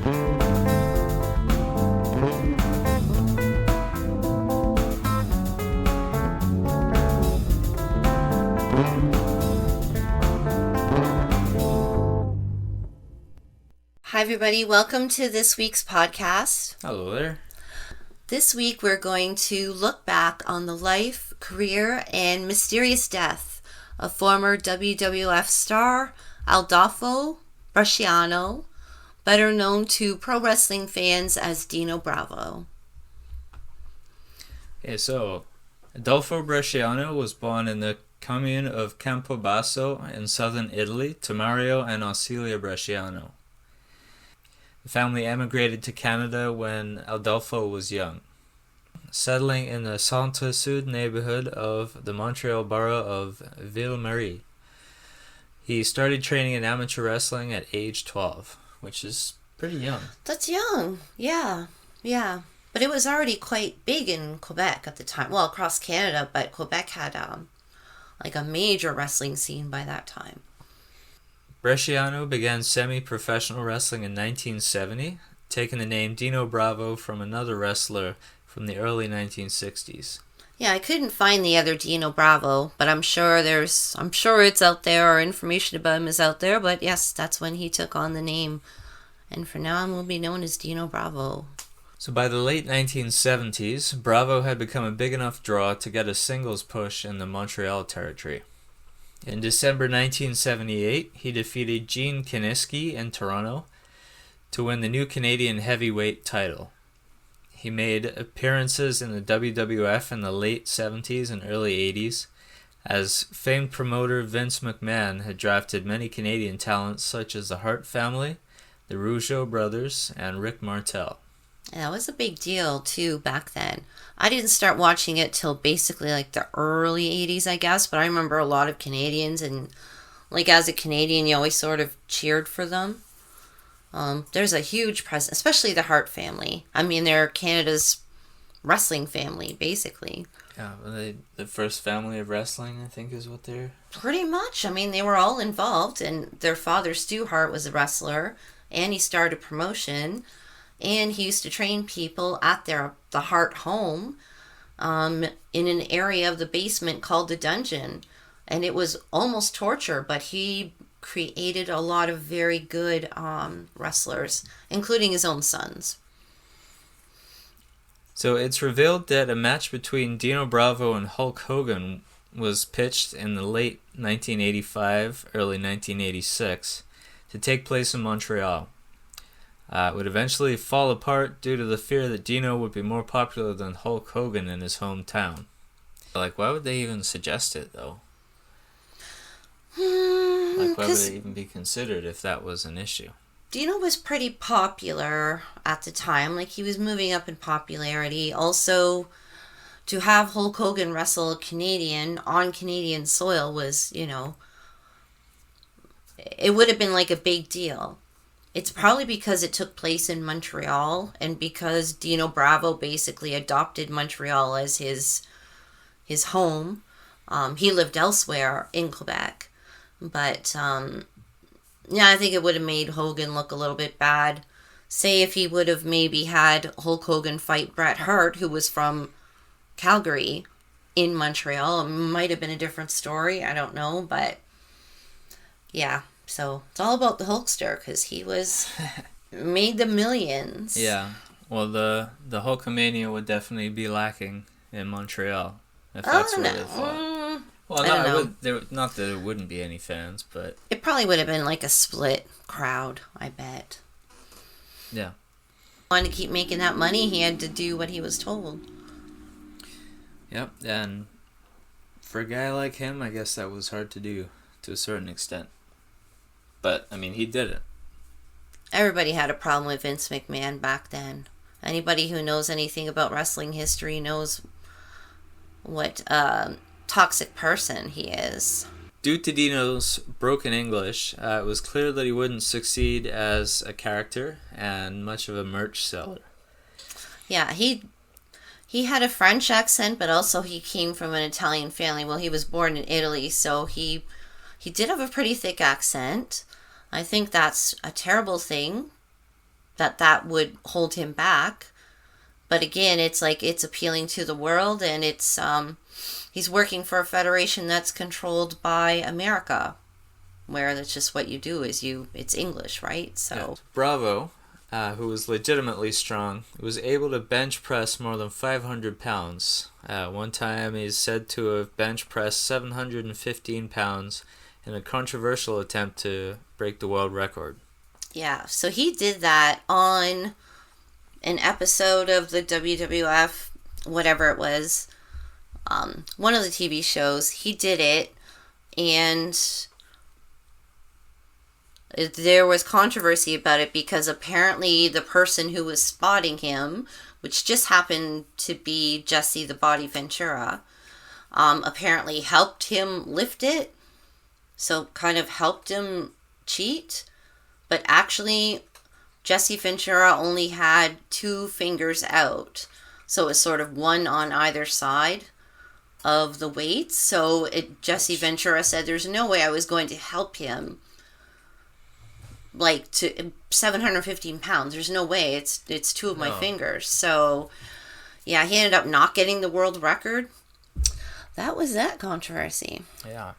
Hi everybody, welcome to this week's podcast. Hello there. This week we're going to look back on the life, career, and mysterious death of former W.W.F star Adolfo Bresciano, better known to pro wrestling fans as Dino Bravo. Okay, so Adolfo Bresciano was born in the commune of Campobasso in southern Italy to Mario and Ausilia Bresciano. The family emigrated to Canada when Adolfo was young, settling in the Centre-Sud neighborhood of the Montreal borough of Ville-Marie. He started training in amateur wrestling at age 12, which is pretty young. That's young, yeah. But it was already quite big in Quebec at the time. Well, across Canada, but Quebec had like a major wrestling scene by that time. Bresciano began semi-professional wrestling in 1970, taking the name Dino Bravo from another wrestler from the early 1960s. Yeah, I couldn't find the other Dino Bravo, but I'm sure it's out there, or information about him is out there, but yes, that's when he took on the name. And for now on will be known as Dino Bravo. So by the late 1970s, Bravo had become a big enough draw to get a singles push in the Montreal territory. In December 1978, he defeated Gene Kiniski in Toronto to win the new Canadian heavyweight title. He made appearances in the WWF in the late 70s and early 80s, as famed promoter Vince McMahon had drafted many Canadian talents such as the Hart family, the Rougeau brothers, and Rick Martel. Yeah, it was a big deal, too, back then. I didn't start watching it till basically, like, the early 80s, I guess, but I remember a lot of Canadians, and, like, as a Canadian, you always sort of cheered for them. There's a huge presence, especially the Hart family. I mean, they're Canada's wrestling family, basically. Yeah, the first family of wrestling, I think, is what they're... Pretty much. I mean, they were all involved, and their father, Stu Hart, was a wrestler, and he started a promotion. And he used to train people at the Hart home in an area of the basement called the dungeon. And it was almost torture, but he created a lot of very good wrestlers, including his own sons. So it's revealed that a match between Dino Bravo and Hulk Hogan was pitched in the late 1985, early 1986 to take place in Montreal. It would eventually fall apart due to the fear that Dino would be more popular than Hulk Hogan in his hometown. Like, why would they even suggest it, though? Like, why would it even be considered if that was an issue? Dino was pretty popular at the time. Like, he was moving up in popularity. Also, to have Hulk Hogan wrestle a Canadian on Canadian soil was, it would have been like a big deal. It's probably because it took place in Montreal and because Dino Bravo basically adopted Montreal as his home. He lived elsewhere in Quebec. But, I think it would have made Hogan look a little bit bad. Say if he would have maybe had Hulk Hogan fight Bret Hart, who was from Calgary, in Montreal. It might have been a different story. I don't know. But, yeah. So it's all about the Hulkster because he made the millions. Yeah. Well, the Hulkamania would definitely be lacking in Montreal if that's where they fought. Well, not that there wouldn't be any fans, but it probably would have been like a split crowd, I bet. Yeah. Wanted to keep making that money, he had to do what he was told. Yep, and for a guy like him, I guess that was hard to do to a certain extent. But, I mean, he did it. Everybody had a problem with Vince McMahon back then. Anybody who knows anything about wrestling history knows what toxic person he is. Due to Dino's broken English, it was clear that he wouldn't succeed as a character and much of a merch seller. Yeah, he had a French accent, but also he came from an Italian family. Well, he was born in Italy, so he did have a pretty thick accent. I think that's a terrible thing that would hold him back. But again, it's like it's appealing to the world, and it's he's working for a federation that's controlled by America, where that's just what you do is it's English, right? So Yeah. Bravo, who was legitimately strong, was able to bench press more than 500 pounds. One time he's said to have bench pressed 715 pounds in a controversial attempt to break the world record. yeah, so he did that on an episode of the W.W.F, whatever it was, one of the TV shows. He did it, and there was controversy about it because apparently the person who was spotting him, which just happened to be Jesse the Body Ventura, apparently helped him lift it, so kind of helped him cheat, but actually Jesse Ventura only had 2 fingers out, so it was sort of one on either side of the weights. So Jesse Ventura said there's no way I was going to help him like to 715 pounds. There's no way. It's 2 of my fingers. So yeah, he ended up not getting the world record. That was that controversy. Yeah.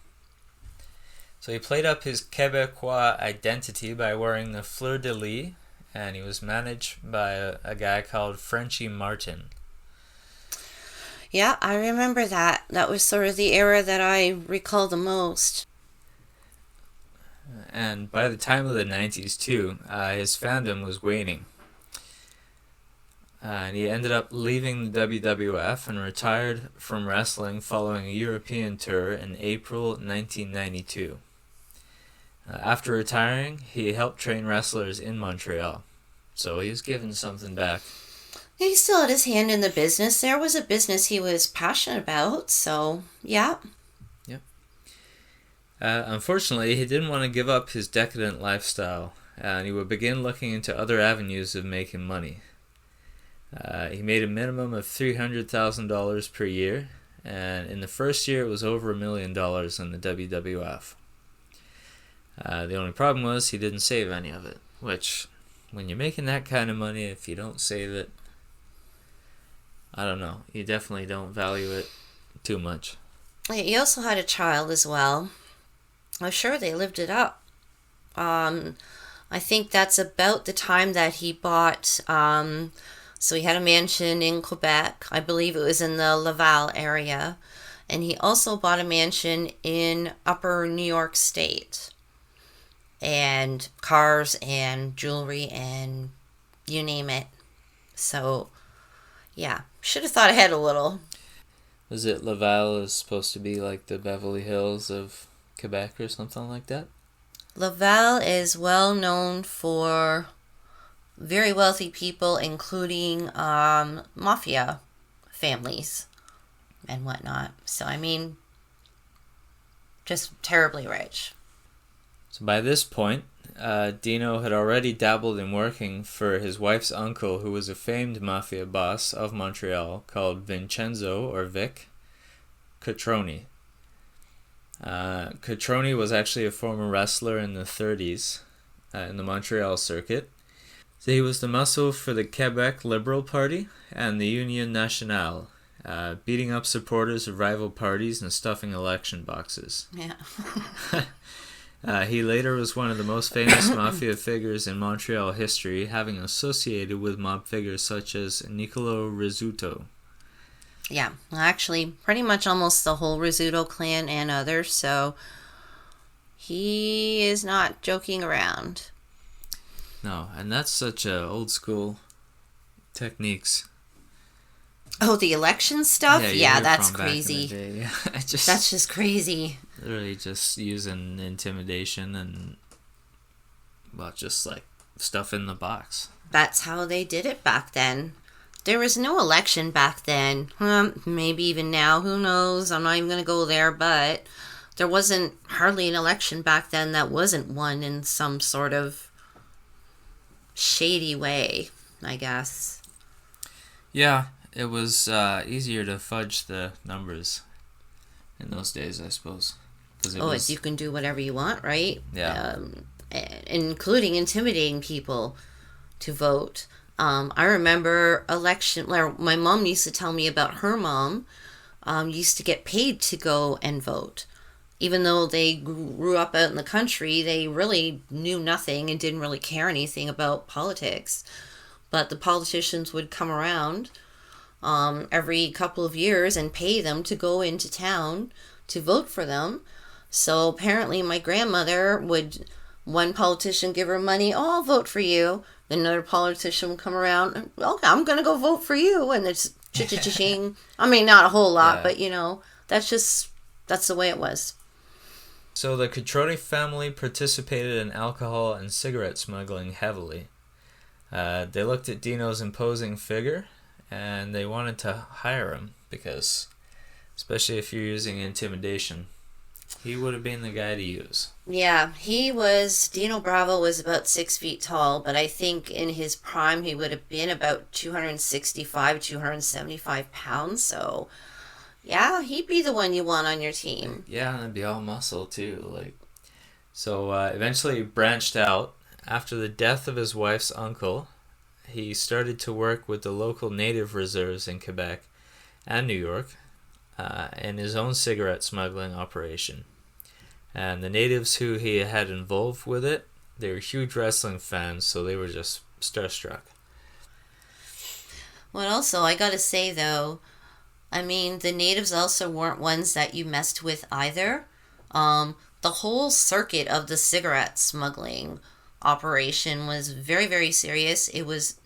So he played up his Quebecois identity by wearing the fleur-de-lis, and he was managed by a guy called Frenchie Martin. Yeah, I remember that. That was sort of the era that I recall the most. And by the time of the 90s, too, his fandom was waning. And he ended up leaving the WWF and retired from wrestling following a European tour in April 1992. After retiring, he helped train wrestlers in Montreal. So he was giving something back. He still had his hand in the business. There was a business he was passionate about, so yeah. Yep. Unfortunately, he didn't want to give up his decadent lifestyle, and he would begin looking into other avenues of making money. He made a minimum of $300,000 per year, and in the first year it was over $1 million in the WWF. The only problem was he didn't save any of it, which, when you're making that kind of money, if you don't save it, I don't know, you definitely don't value it too much. He also had a child as well. I'm sure they lived it up. I think that's about the time that he bought, so he had a mansion in Quebec. I believe it was in the Laval area. And he also bought a mansion in Upper New York State. And cars and jewelry and you name it. So, yeah. Should have thought ahead a little. Was it Laval is supposed to be like the Beverly Hills of Quebec or something like that? Laval is well known for very wealthy people, including Mafia families and whatnot. So, I mean, just terribly rich. So by this point, Dino had already dabbled in working for his wife's uncle, who was a famed mafia boss of Montreal called Vincenzo, or Vic, Cotroni. Cotroni was actually a former wrestler in the 30s in the Montreal circuit. So he was the muscle for the Quebec Liberal Party and the Union Nationale, beating up supporters of rival parties and stuffing election boxes. Yeah. He later was one of the most famous mafia figures in Montreal history, having associated with mob figures such as Niccolo Rizzuto. Yeah, actually, pretty much almost the whole Rizzuto clan and others, so he is not joking around. No, and that's such old school techniques. Oh, the election stuff? Yeah, that's from crazy. Back in the day. Yeah, That's just crazy. Literally just using intimidation and, well, just like stuff in the box. That's how they did it back then. There was no election back then. Maybe even now, who knows? I'm not even going to go there, but there wasn't hardly an election back then that wasn't won in some sort of shady way, I guess. Yeah, it was easier to fudge the numbers in those days, I suppose. As you can do whatever you want, right? Yeah. Including intimidating people. to vote. I remember my mom used to tell me about her mom used to get paid to go and vote. Even though they grew up out in the country, they really knew nothing and didn't really care anything about politics. But the politicians would come around every couple of years and pay them to go into town to vote for them. So apparently my grandmother would, one politician give her money, oh, I'll vote for you. Then another politician would come around, okay, I'm going to go vote for you. And it's cha-cha-cha-ching. I mean, not a whole lot, but that's the way it was. So the Catroni family participated in alcohol and cigarette smuggling heavily. They looked at Dino's imposing figure, and they wanted to hire him because, especially if you're using intimidation, he would have been the guy to use. Yeah, Dino Bravo was about 6 feet tall, but I think in his prime he would have been about 265, 275 pounds, so yeah, he'd be the one you want on your team. Yeah, and it'd be all muscle too. So eventually he branched out. After the death of his wife's uncle, he started to work with the local native reserves in Quebec and New York in his own cigarette smuggling operation. And the natives who he had involved with it, they were huge wrestling fans, so they were just starstruck. Well, also, I gotta say though, I mean, the natives also weren't ones that you messed with either. The whole circuit of the cigarette smuggling operation was very, very serious. It was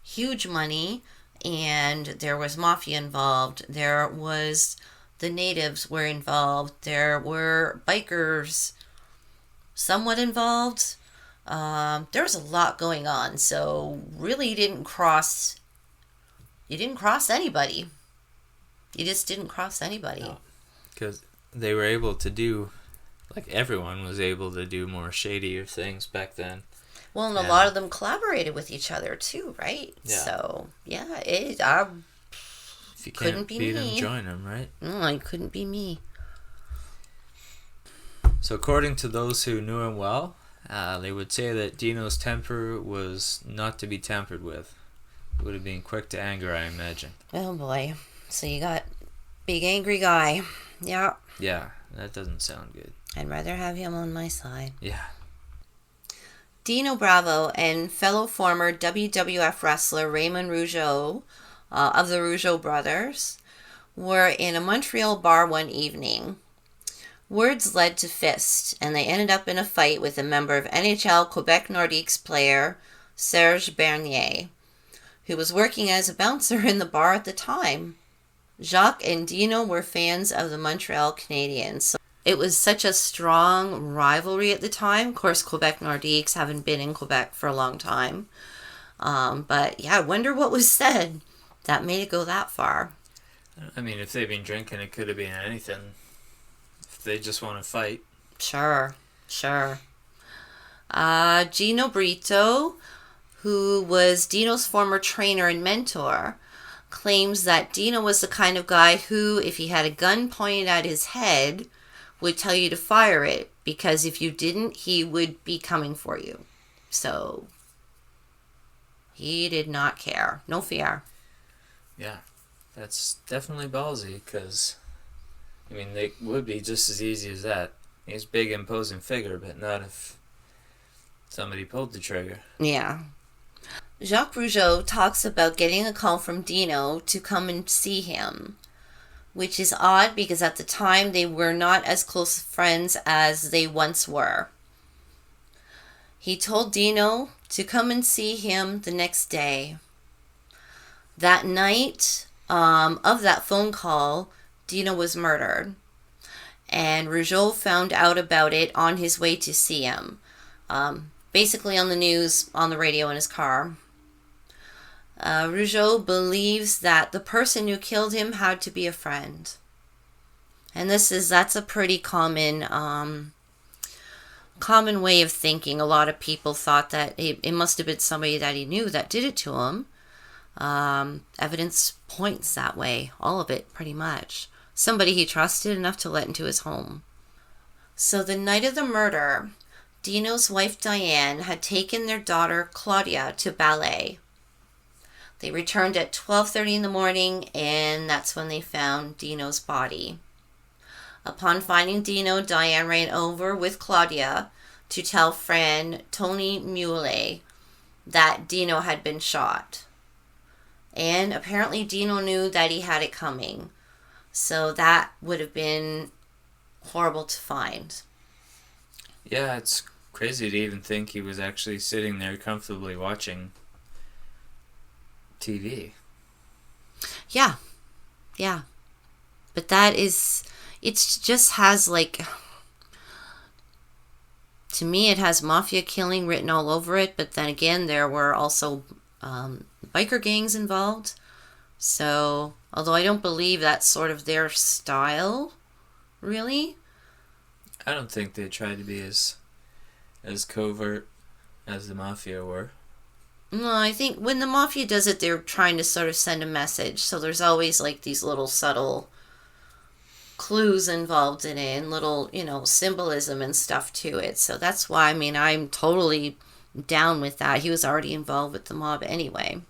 huge money, and there was mafia involved. The natives were involved. There were bikers somewhat involved. There was a lot going on, so really you didn't cross anybody. You just didn't cross anybody. Because they were able to do, everyone was able to do more shadier things back then. Well, and a lot of them collaborated with each other too, right? Yeah. So, yeah, if you can't beat them, join them, right? No, it couldn't be me. So according to those who knew him well, they would say that Dino's temper was not to be tampered with. He would have been quick to anger, I imagine. Oh boy. So you got big angry guy. Yeah. Yeah, that doesn't sound good. I'd rather have him on my side. Yeah. Dino Bravo and fellow former W.W.F wrestler Raymond Rougeau of the Rougeau brothers were in a Montreal bar one evening. Words led to fists, and they ended up in a fight with a member of NHL Quebec Nordiques player Serge Bernier, who was working as a bouncer in the bar at the time. Jacques and Dino were fans of the Montreal Canadiens. So it was such a strong rivalry at the time. Of course, Quebec Nordiques haven't been in Quebec for a long time. But yeah, I wonder what was said that made it go that far. I mean, if they've been drinking, it could have been anything. If they just want to fight. Sure. Gino Brito, who was Dino's former trainer and mentor, claims that Dino was the kind of guy who, if he had a gun pointed at his head, would tell you to fire it, because if you didn't, he would be coming for you. So he did not care. No fear. Yeah, that's definitely ballsy, because, I mean, they would be just as easy as that. He's a big, imposing figure, but not if somebody pulled the trigger. Yeah. Jacques Rougeau talks about getting a call from Dino to come and see him, which is odd because at the time they were not as close friends as they once were. He told Dino to come and see him the next day. That night of that phone call, Dino was murdered, and Rougeau found out about it on his way to see him. Basically on the news, on the radio in his car. Rougeau believes that the person who killed him had to be a friend. And that's a pretty common way of thinking. A lot of people thought that it must have been somebody that he knew that did it to him. Evidence points that way. All of it, pretty much. Somebody he trusted enough to let into his home. So the night of the murder, Dino's wife Diane had taken their daughter Claudia to ballet. They returned at 12:30 in the morning, and that's when they found Dino's body. Upon finding Dino, Diane ran over with Claudia to tell friend Tony Muley that Dino had been shot. And apparently Dino knew that he had it coming. So that would have been horrible to find. Yeah, it's crazy to even think he was actually sitting there comfortably watching TV. Yeah. But that is, it just has like, to me it has mafia killing written all over it, but then again there were also biker gangs involved. So, although I don't believe that's sort of their style, really. I don't think they tried to be as covert as the Mafia were. No, I think when the Mafia does it, they're trying to sort of send a message. So there's always like these little subtle clues involved in it and little, symbolism and stuff to it. So that's why, I'm totally down with that. He was already involved with the mob anyway.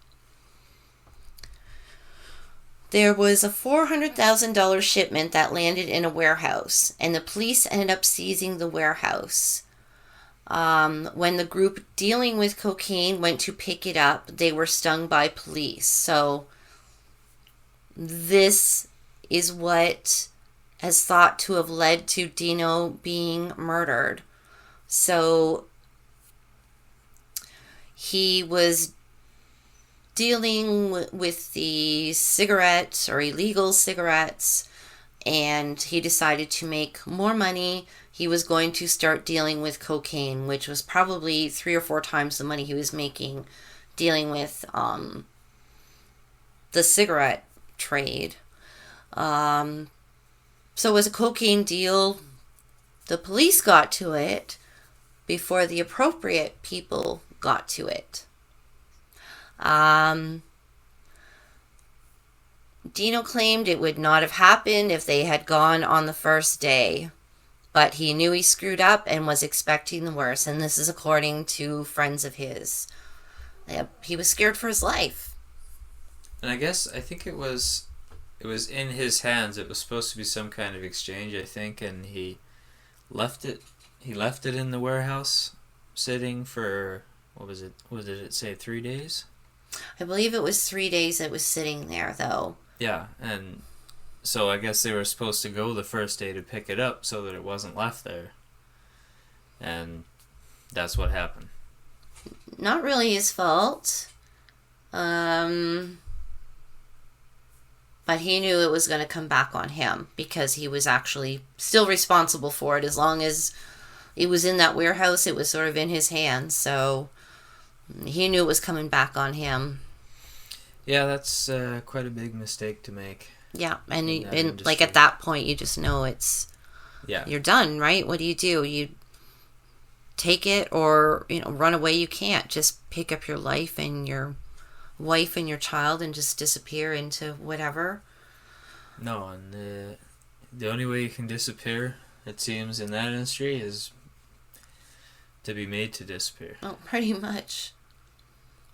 There was a $400,000 shipment that landed in a warehouse, and the police ended up seizing the warehouse. When the group dealing with cocaine went to pick it up, they were stung by police. So this is what is thought to have led to Dino being murdered. So he was dealing with the cigarettes or illegal cigarettes, and he decided to make more money. He was going to start dealing with cocaine, which was probably 3 or 4 times the money he was making dealing with the cigarette trade. So it was a cocaine deal. The police got to it before the appropriate people got to it. Dino claimed it would not have happened if they had gone on the first day, but he knew he screwed up and was expecting the worst, and this is according to friends of his. He was scared for his life. And I think it was in his hands. It was supposed to be some kind of exchange, I think, and he left it in the warehouse sitting for, what did it say, 3 days? I believe it was 3 days it was sitting there, though. Yeah, and so I guess they were supposed to go the first day to pick it up so that it wasn't left there. And that's what happened. Not really his fault. But he knew it was going to come back on him because he was actually still responsible for it. As long as it was in that warehouse, it was sort of in his hands. So he knew it was coming back on him. Yeah, that's quite a big mistake to make. Yeah, and like at that point, you just know you're done, right? What do? You take it or, run away. You can't just pick up your life and your wife and your child and just disappear into whatever. No, and the only way you can disappear, it seems, in that industry is to be made to disappear. Oh, pretty much.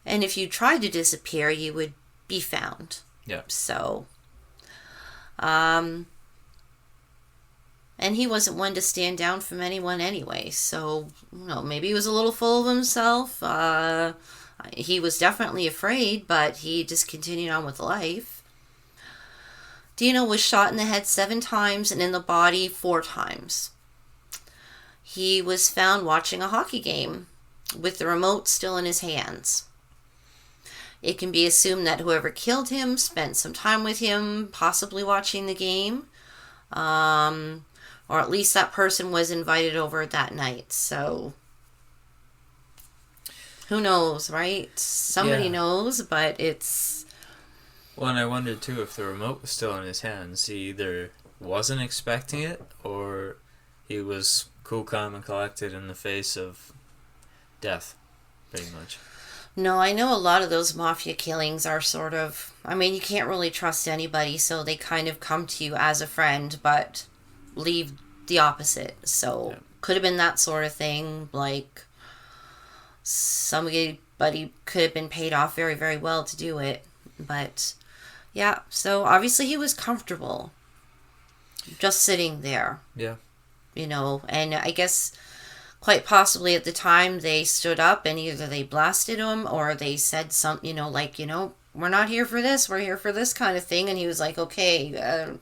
And if you tried to disappear, you would be found. Yeah. So, and he wasn't one to stand down from anyone anyway. So, maybe he was a little full of himself. He was definitely afraid, but he just continued on with life. Dino was shot in the head 7 times and in the body 4 times. He was found watching a hockey game with the remote still in his hands. It can be assumed that whoever killed him spent some time with him, possibly watching the game. Or at least that person was invited over that night. So, who knows, right? Somebody knows, but it's... Well, and I wonder, too, if the remote was still in his hands. He either wasn't expecting it, or he was cool, calm, and collected in the face of death, pretty much. No, I know a lot of those mafia killings are sort of... you can't really trust anybody, so they kind of come to you as a friend, but leave the opposite. So, Could have been that sort of thing. Like, somebody could have been paid off very, very well to do it. But, yeah, so obviously he was comfortable just sitting there. Yeah. And I guess quite possibly at the time they stood up and either they blasted him or they said something, we're not here for this, we're here for this kind of thing. And he was like, okay, I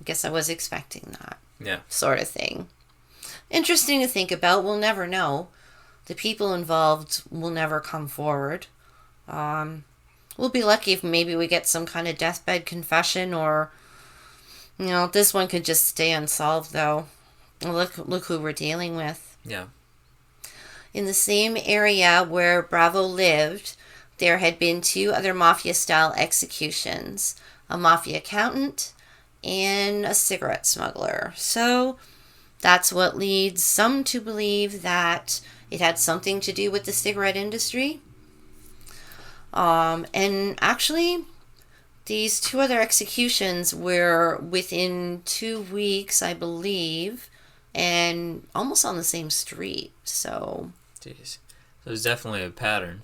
guess I was expecting that. Yeah. Sort of thing. Interesting to think about. We'll never know. The people involved will never come forward. We'll be lucky if maybe we get some kind of deathbed confession or, this one could just stay unsolved though. Look who we're dealing with. Yeah. In the same area where Bravo lived, there had been 2 other Mafia-style executions. A Mafia accountant and a cigarette smuggler. So that's what leads some to believe that it had something to do with the cigarette industry. And actually, these 2 other executions were within 2 weeks, I believe, and almost on the same street. So, jeez, there's definitely a pattern.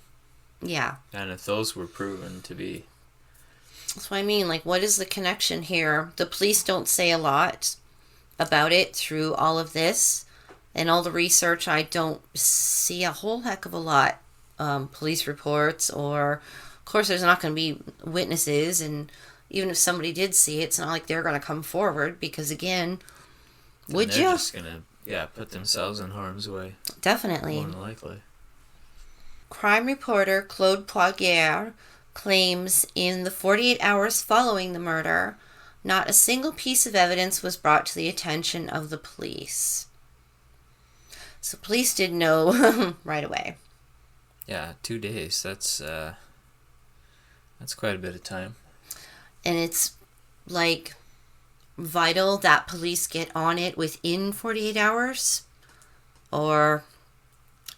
Yeah. And if those were proven to be, that's what I mean. Like, what is the connection here? The police don't say a lot about it through all of this, and all the research. I don't see a whole heck of a lot. Police reports, or of course, there's not going to be witnesses, and even if somebody did see it, it's not like they're going to come forward because, again. Would you? They're just going to, put themselves in harm's way. Definitely. More than likely. Crime reporter Claude Poirier claims in the 48 hours following the murder, not a single piece of evidence was brought to the attention of the police. So police did know right away. Yeah, 2 days. That's quite a bit of time. And it's like vital that police get on it within 48 hours, or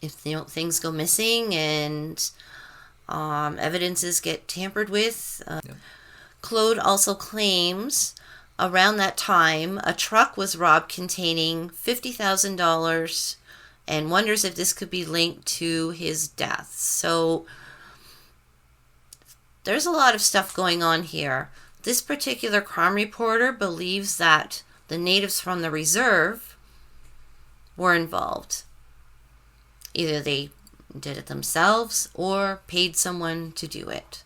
if things go missing and evidences get tampered with. Yep. Claude also claims around that time a truck was robbed containing $50,000 and wonders if this could be linked to his death. So there's a lot of stuff going on here. This particular crime reporter believes that the natives from the reserve were involved. Either they did it themselves or paid someone to do it.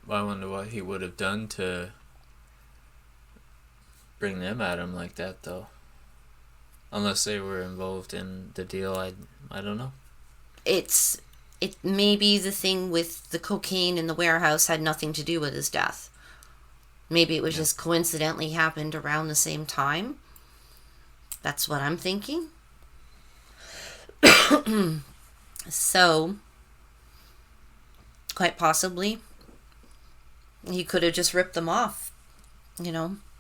Well, I wonder what he would have done to bring them at him like that, though. Unless they were involved in the deal, I don't know. It maybe the thing with the cocaine in the warehouse had nothing to do with his death. Maybe it was just coincidentally happened around the same time. That's what I'm thinking. So, quite possibly, he could have just ripped them off,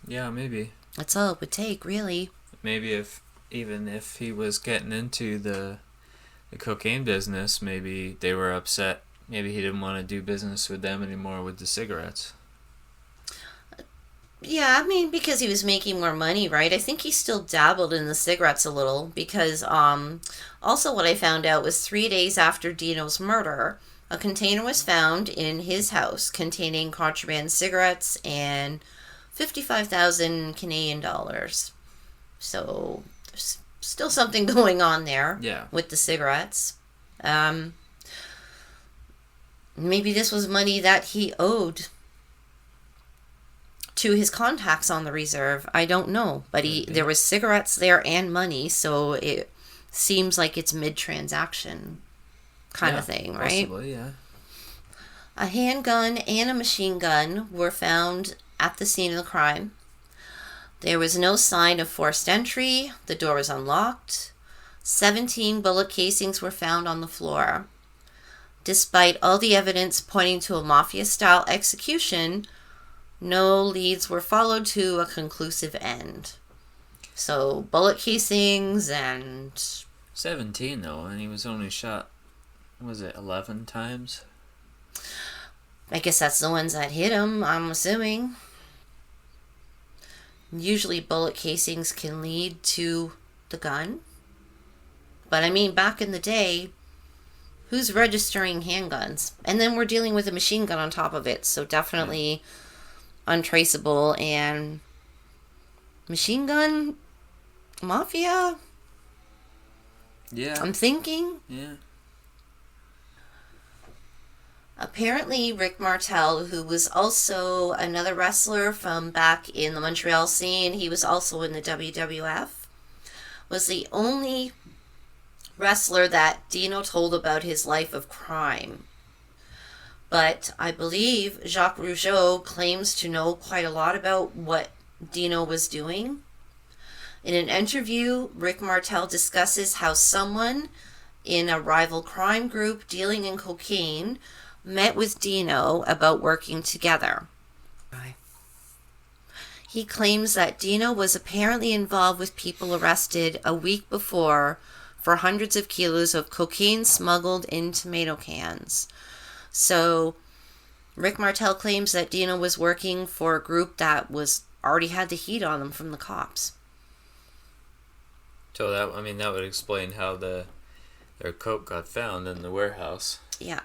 Yeah, maybe. That's all it would take, really. Maybe even if he was getting into the cocaine business, maybe they were upset. Maybe he didn't want to do business with them anymore with the cigarettes. Yeah, I mean, because he was making more money, right? I think he still dabbled in the cigarettes a little because also what I found out was 3 days after Dino's murder, a container was found in his house containing contraband cigarettes and 55,000 Canadian dollars. So there's still something going on there with the cigarettes. Maybe this was money that he owed to his contacts on the reserve. I don't know, but there was cigarettes there and money, so it seems like it's mid-transaction kind of thing, right? Possibly, yeah. A handgun and a machine gun were found at the scene of the crime. There was no sign of forced entry. The door was unlocked. 17 bullet casings were found on the floor. Despite all the evidence pointing to a Mafia-style execution, no leads were followed to a conclusive end. So, bullet casings and... 17, though, and he was only shot, was it 11 times? I guess that's the ones that hit him, I'm assuming. Usually bullet casings can lead to the gun. But I mean, back in the day, who's registering handguns? And then we're dealing with a machine gun on top of it, so definitely untraceable. And machine gun mafia? Yeah. I'm thinking. Yeah. Apparently, Rick Martel, who was also another wrestler from back in the Montreal scene, he was also in the W.W.F, was the only wrestler that Dino told about his life of crime. But I believe Jacques Rougeau claims to know quite a lot about what Dino was doing. In an interview, Rick Martel discusses how someone in a rival crime group dealing in cocaine met with Dino about working together. He claims that Dino was apparently involved with people arrested a week before for hundreds of kilos of cocaine smuggled in tomato cans. So Rick Martel claims that Dino was working for a group that was already had the heat on them from the cops. So that would explain how their coke got found in the warehouse. Yeah.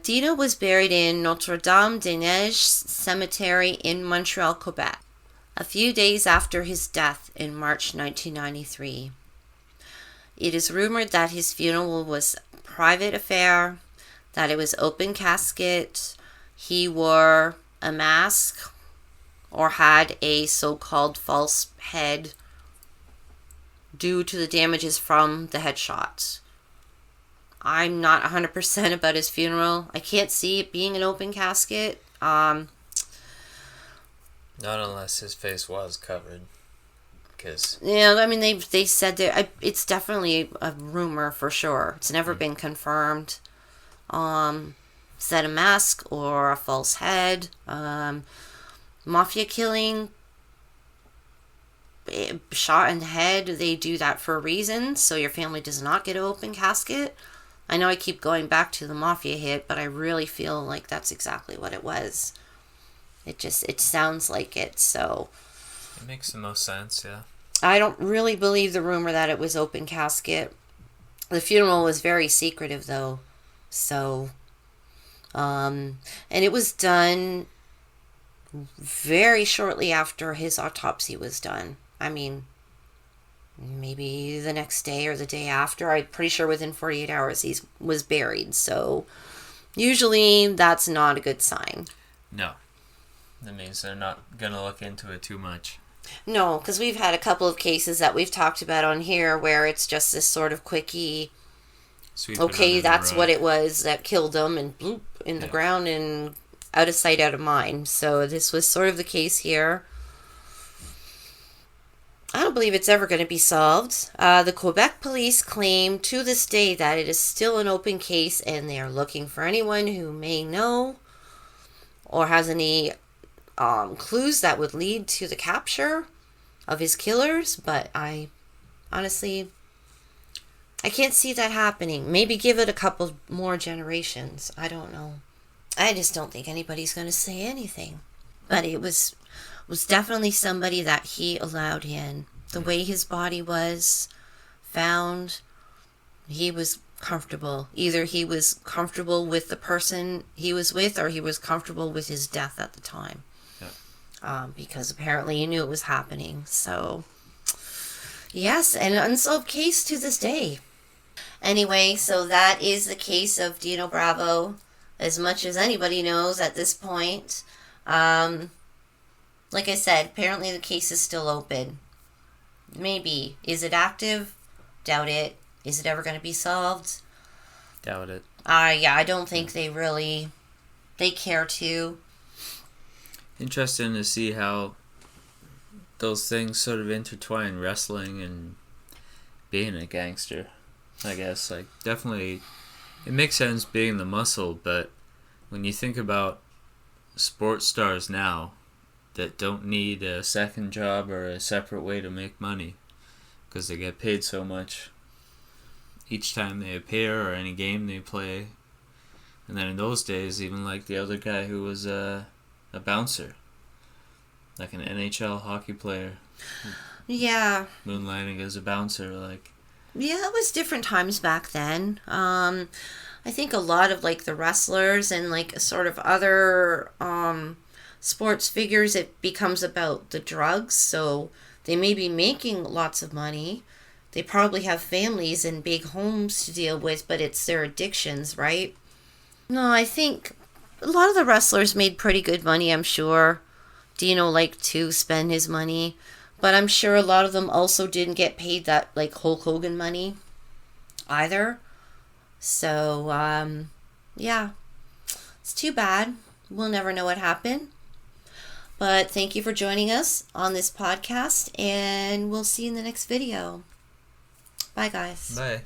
Dino was buried in Notre-Dame-des-Neiges Cemetery in Montreal, Quebec, a few days after his death in March 1993. It is rumored that his funeral was a private affair, that it was open casket, he wore a mask, or had a so-called false head due to the damages from the headshots. I'm not 100% about his funeral. I can't see it being an open casket. Not unless his face was covered. Yeah, I mean, they said that it's definitely a rumor for sure. It's never been confirmed. Said a mask or a false head. Mafia killing, shot in the head, they do that for a reason, so your family does not get an open casket. I know I keep going back to the Mafia hit, but I really feel like that's exactly what it was. It sounds like it, so... It makes the most sense, yeah. I don't really believe the rumor that it was open casket. The funeral was very secretive, though, so... and it was done very shortly after his autopsy was done. I mean, maybe the next day or the day after. I'm pretty sure within 48 hours he was buried. So usually that's not a good sign. No. That means they're not going to look into it too much. No, because we've had a couple of cases that we've talked about on here where it's just this sort of quickie, okay, that's what it was that killed him, and bloop, in the ground and out of sight, out of mind. So this was sort of the case here. I don't believe it's ever going to be solved. The Quebec police claim to this day that it is still an open case, and they are looking for anyone who may know or has any clues that would lead to the capture of his killers. But I honestly, I can't see that happening. Maybe give it a couple more generations. I don't know. I just don't think anybody's going to say anything. But it was definitely somebody that he allowed in. The way his body was found, he was comfortable. Either he was comfortable with the person he was with, or he was comfortable with his death at the time. Yeah. Because apparently he knew it was happening. So, yes, an unsolved case to this day. Anyway, so that is the case of Dino Bravo, as much as anybody knows at this point. Like I said, apparently the case is still open. Maybe. Is it active? Doubt it. Is it ever going to be solved? Doubt it. Yeah, I don't think they care to. Interesting to see how those things sort of intertwine, wrestling and being a gangster, I guess. Like, definitely, it makes sense being the muscle, but when you think about sports stars now that don't need a second job or a separate way to make money because they get paid so much each time they appear or any game they play. And then in those days, even like the other guy who was a bouncer, like an NHL hockey player. Yeah. Moonlighting as a bouncer, like. Yeah, it was different times back then. I think a lot of like the wrestlers and like sort of other sports figures, it becomes about the drugs. So they may be making lots of money. They probably have families and big homes to deal with, but it's their addictions, right? No, I think a lot of the wrestlers made pretty good money, I'm sure. Dino liked to spend his money. But I'm sure a lot of them also didn't get paid that, like, Hulk Hogan money either. So, yeah. It's too bad. We'll never know what happened. But thank you for joining us on this podcast, and we'll see you in the next video. Bye, guys. Bye.